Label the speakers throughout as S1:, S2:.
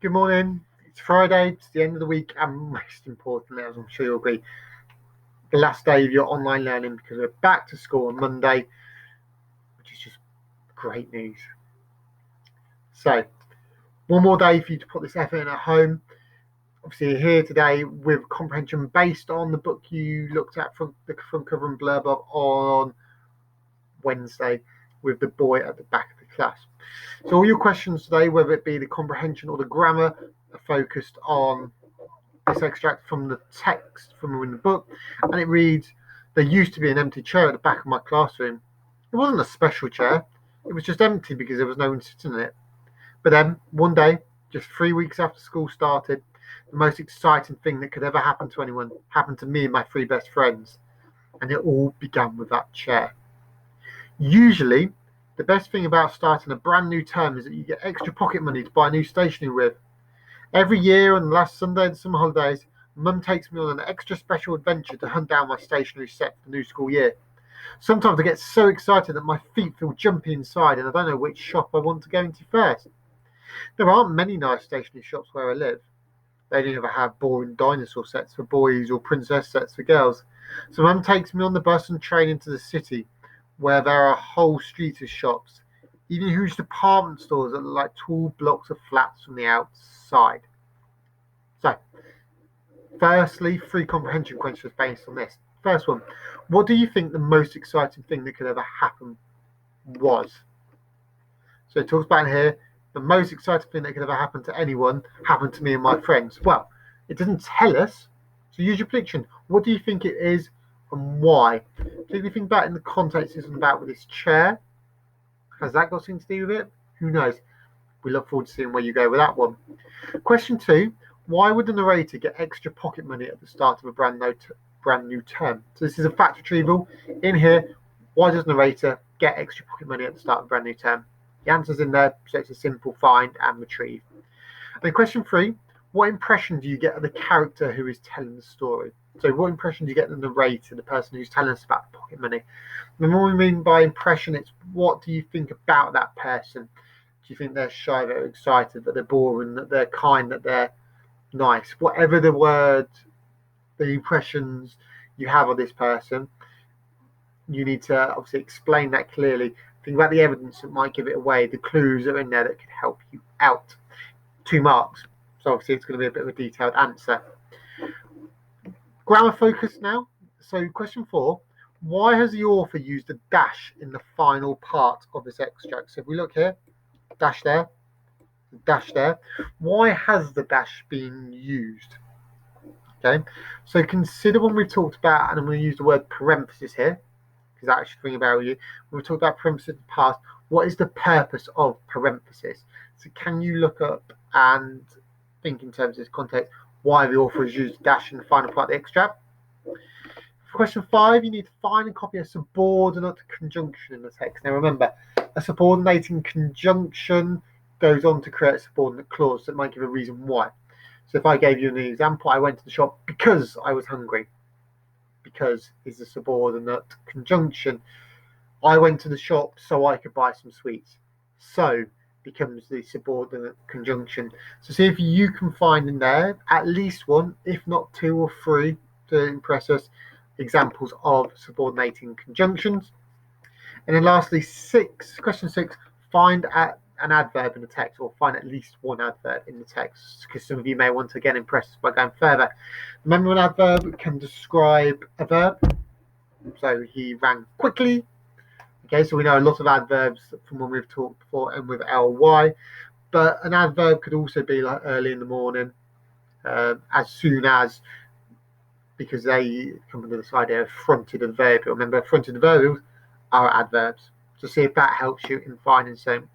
S1: Good morning. It's Friday. It's the end of the week, and most importantly, as I'm sure you'll agree, the last day of your online learning because we're back to school on Monday, which is just great news. So, one more day for you to put this effort in at home. Obviously, you're here today with comprehension based on the book you looked at from the front cover and blurb of on Wednesday with the boy at the back of the class. So, all your questions today, whether it be the comprehension or the grammar, are focused on this extract from the text from in the book, and it reads, "There used to be an empty chair at the back of my classroom. It wasn't a special chair, it was just empty because there was no one sitting in it. But then, one day, just 3 weeks after school started, the most exciting thing that could ever happen to anyone happened to me and my three best friends, and it all began with that chair. Usually, the best thing about starting a brand new term is that you get extra pocket money to buy new stationery with. Every year on the last Sunday of the summer holidays, Mum takes me on an extra special adventure to hunt down my stationery set for the new school year. Sometimes I get so excited that my feet feel jumpy inside and I don't know which shop I want to go into first. There aren't many nice stationery shops where I live. They only ever have boring dinosaur sets for boys or princess sets for girls. So Mum takes me on the bus and train into the city, where there are whole streets of shops, even huge department stores that look like tall blocks of flats from the outside. So, firstly, three comprehension questions based on this. First one, what do you think the most exciting thing that could ever happen was? So it talks about here, the most exciting thing that could ever happen to anyone happened to me and my friends. Well, it doesn't tell us. So use your prediction. What do you think it is and why? So if you think about it in the context it's about with this chair, has that got something to do with it? Who knows? We look forward to seeing where you go with that one. Question two, why would the narrator get extra pocket money at the start of a brand new term? So this is a fact retrieval. In here, why does the narrator get extra pocket money at the start of a brand new term? The answer's in there, so it's a simple find and retrieve. And then question three, what impression do you get of the character who is telling the story? So what impression do you get of the narrator, the person who's telling us about the pocket money? And what we mean by impression, it's what do you think about that person? Do you think they're shy, they're excited, that they're boring, that they're kind, that they're nice? Whatever the word, the impressions you have of this person, you need to obviously explain that clearly. Think about the evidence that might give it away, the clues that are in there that could help you out. 2 marks. So obviously it's going to be a bit of a detailed answer. Grammar focus now. So question four, why has the author used a dash in the final part of this extract? So if we look here, dash there, dash there. Why has the dash been used? Okay, so consider when we've talked about, and I'm going to use the word parenthesis here, because that should ring a bell with you. When we talked about parenthesis in the past, what is the purpose of parenthesis? So can you look up and think in terms of this context why the author has used dash in the final part of the extract? For question five, you need to find and copy a subordinate conjunction in the text. Now remember, a subordinating conjunction goes on to create a subordinate clause that might give a reason why. So if I gave you an example, I went to the shop because I was hungry. Because is a subordinate conjunction. I went to the shop so I could buy some sweets. So becomes the subordinate conjunction. So see if you can find in there at least one, if not two or three, to impress us, examples of subordinating conjunctions. And then lastly, question six, find an adverb in the text, or find at least one adverb in the text, because some of you may want to again impress us by going further. Remember, an adverb can describe a verb. So he ran quickly. Okay, so we know a lot of adverbs from when we've talked before and with ly, but an adverb could also be like early in the morning, as soon as, because they come under this idea of fronted adverbial. Remember, fronted adverbials are adverbs. So see if that helps you in finding some.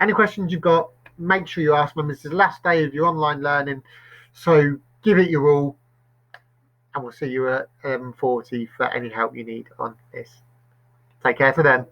S1: Any questions you've got, make sure you ask them. This is the last day of your online learning, so give it your all, and we'll see you at 40 for any help you need on this. Take care till then.